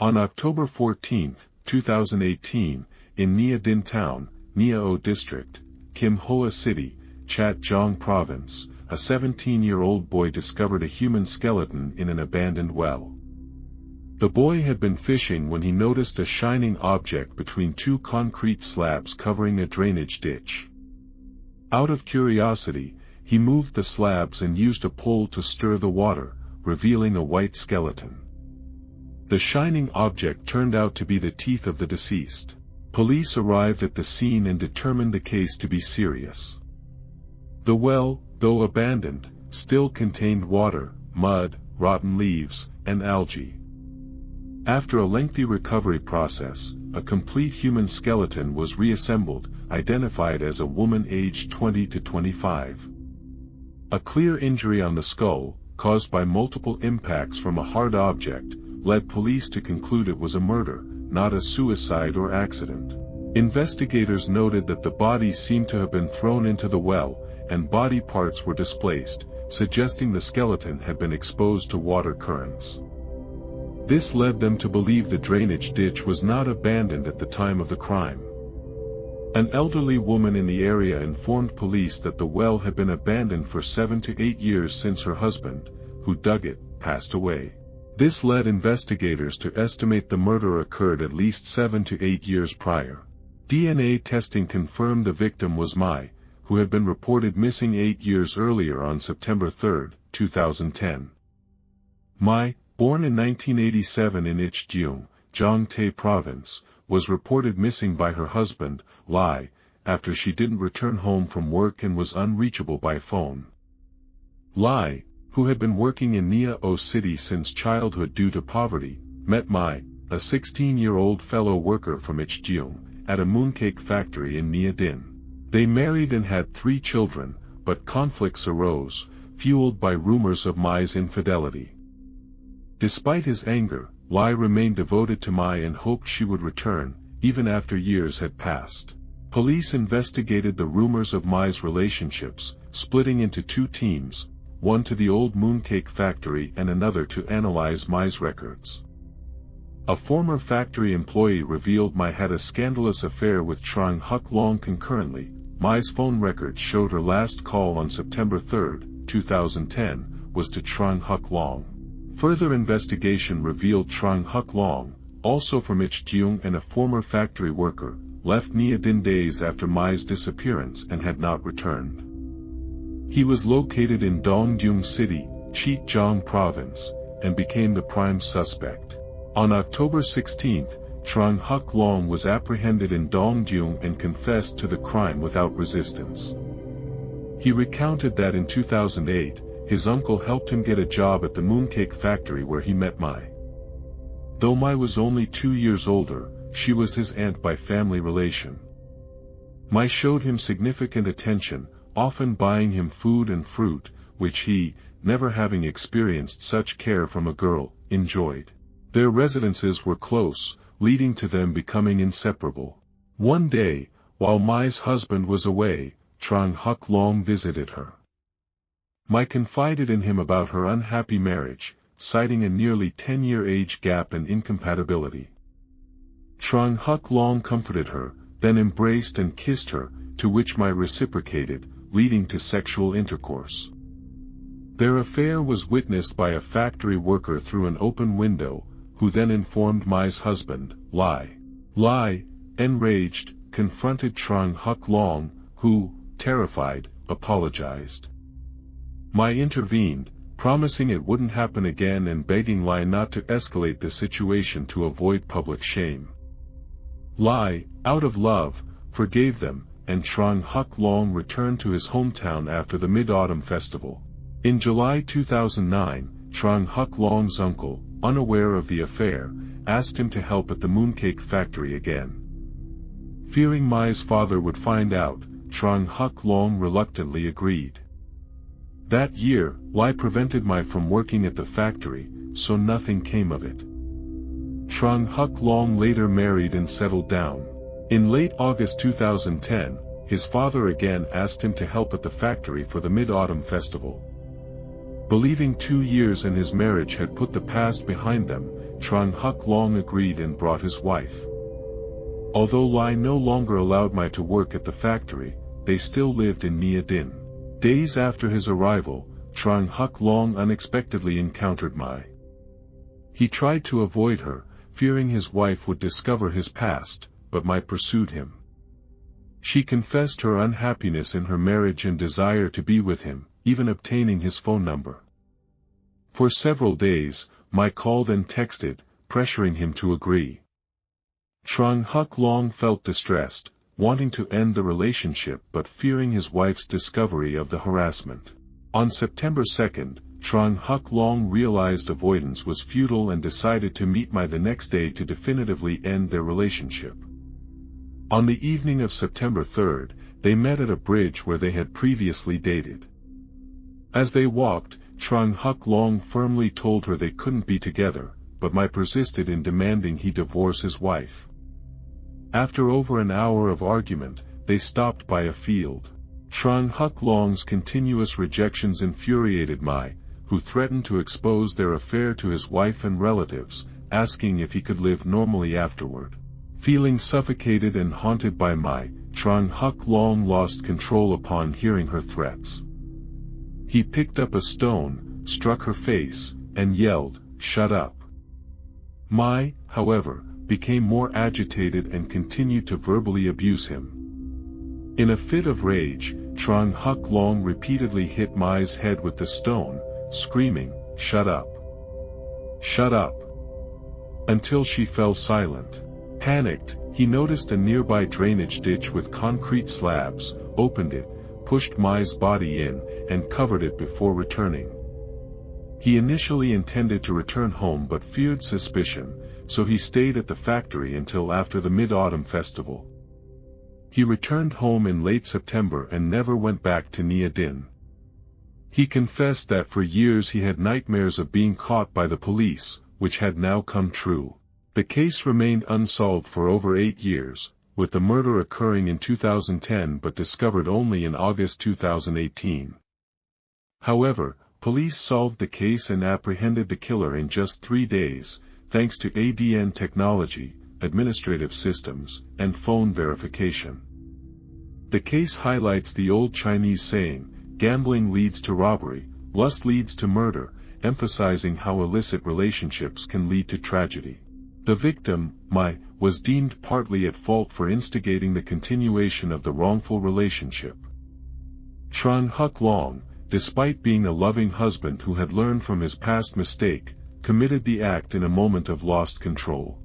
On October 14, 2018, in Nha Dinh Town, Nha O District, Kim Hoa City, Chat Giang Province, a 17-year-old boy discovered a human skeleton in an abandoned well. The boy had been fishing when he noticed a shining object between two concrete slabs covering a drainage ditch. Out of curiosity, he moved the slabs and used a pole to stir the water, revealing a white skeleton. The shining object turned out to be the teeth of the deceased. Police arrived at the scene and determined the case to be serious. The well, though abandoned, still contained water, mud, rotten leaves, and algae. After a lengthy recovery process, a complete human skeleton was reassembled, identified as a woman aged 20 to 25. A clear injury on the skull, caused by multiple impacts from a hard object, led police to conclude it was a murder, not a suicide or accident. Investigators noted that the body seemed to have been thrown into the well, and body parts were displaced, suggesting the skeleton had been exposed to water currents. This led them to believe the drainage ditch was not abandoned at the time of the crime. An elderly woman in the area informed police that the well had been abandoned for 7 to 8 years since her husband, who dug it, passed away. This led investigators to estimate the murder occurred at least 7 to 8 years prior. DNA testing confirmed the victim was Mai, who had been reported missing 8 years earlier on September 3, 2010. Mai, born in 1987 in Ichjeong, Gyeongtae Province, was reported missing by her husband, Lai, after she didn't return home from work and was unreachable by phone. Lai, who had been working in Nha O City since childhood due to poverty, met Mai, a 16-year-old fellow worker from Ichjeong, at a mooncake factory in Nha Dinh. They married and had 3 children, but conflicts arose, fueled by rumors of Mai's infidelity. Despite his anger, Lai remained devoted to Mai and hoped she would return, even after years had passed. Police investigated the rumors of Mai's relationships, splitting into 2 teams, one to the old mooncake factory and another to analyze Mai's records. A former factory employee revealed Mai had a scandalous affair with Trong Huk Long concurrently. Mai's phone records showed her last call on September 3, 2010, was to Trong Huk Long. Further investigation revealed Trong Huk Long, also from Ichjeong and a former factory worker, left Nha Dinh days after Mai's disappearance and had not returned. He was located in Dongduong City, Chittagong Province, and became the prime suspect. On October 16, Trong Huk Long was apprehended in Dongduong and confessed to the crime without resistance. He recounted that in 2008, his uncle helped him get a job at the mooncake factory where he met Mai. Though Mai was only 2 years older, she was his aunt by family relation. Mai showed him significant attention, often buying him food and fruit, which he, never having experienced such care from a girl, enjoyed. Their residences were close, leading to them becoming inseparable. One day, while Mai's husband was away, Trong Huk Long visited her. Mai confided in him about her unhappy marriage, citing a nearly 10-year age gap and incompatibility. Trong Huk Long comforted her, then embraced and kissed her, to which Mai reciprocated, leading to sexual intercourse. Their affair was witnessed by a factory worker through an open window, who then informed Mai's husband, Lai. Lai, enraged, confronted Trong Huk Long, who, terrified, apologized. Mai intervened, promising it wouldn't happen again and begging Lai not to escalate the situation to avoid public shame. Lai, out of love, forgave them, and Trong Huk Long returned to his hometown after the Mid-Autumn Festival. In July 2009, Trong Huk Long's uncle, unaware of the affair, asked him to help at the mooncake factory again. Fearing Mai's father would find out, Trong Huk Long reluctantly agreed. That year, Lai prevented Mai from working at the factory, so nothing came of it. Trong Huk Long later married and settled down. In late August 2010, his father again asked him to help at the factory for the Mid-Autumn Festival. Believing 2 years and his marriage had put the past behind them, Trung Huk Long agreed and brought his wife. Although Lai no longer allowed Mai to work at the factory, they still lived in Nha Dinh. Days after his arrival, Trung Huk Long unexpectedly encountered Mai. He tried to avoid her, fearing his wife would discover his past, but Mai pursued him. She confessed her unhappiness in her marriage and desire to be with him, even obtaining his phone number. For several days, Mai called and texted, pressuring him to agree. Trung Huk Long felt distressed, wanting to end the relationship but fearing his wife's discovery of the harassment. On September 2, Trung Huk Long realized avoidance was futile and decided to meet Mai the next day to definitively end their relationship. On the evening of September 3, they met at a bridge where they had previously dated. As they walked, Trung Huk Long firmly told her they couldn't be together, but Mai persisted in demanding he divorce his wife. After over an hour of argument, they stopped by a field. Trung Huk Long's continuous rejections infuriated Mai, who threatened to expose their affair to his wife and relatives, asking if he could live normally afterward. Feeling suffocated and haunted by Mai, Trung Huk Long lost control upon hearing her threats. He picked up a stone, struck her face, and yelled, "Shut up." Mai, however, became more agitated and continued to verbally abuse him. In a fit of rage, Trung Huk Long repeatedly hit Mai's head with the stone, screaming, "Shut up! Shut up!" until she fell silent. Panicked, he noticed a nearby drainage ditch with concrete slabs, opened it, pushed Mai's body in, and covered it before returning. He initially intended to return home but feared suspicion, so he stayed at the factory until after the Mid-Autumn Festival. He returned home in late September and never went back to Nha Dinh. He confessed that for years he had nightmares of being caught by the police, which had now come true. The case remained unsolved for over 8 years, with the murder occurring in 2010 but discovered only in August 2018. However, police solved the case and apprehended the killer in just 3 days, thanks to ADN technology, administrative systems, and phone verification. The case highlights the old Chinese saying, "Gambling leads to robbery, lust leads to murder," emphasizing how illicit relationships can lead to tragedy. The victim, Mai, was deemed partly at fault for instigating the continuation of the wrongful relationship. Trung Huk Long, despite being a loving husband who had learned from his past mistake, committed the act in a moment of lost control.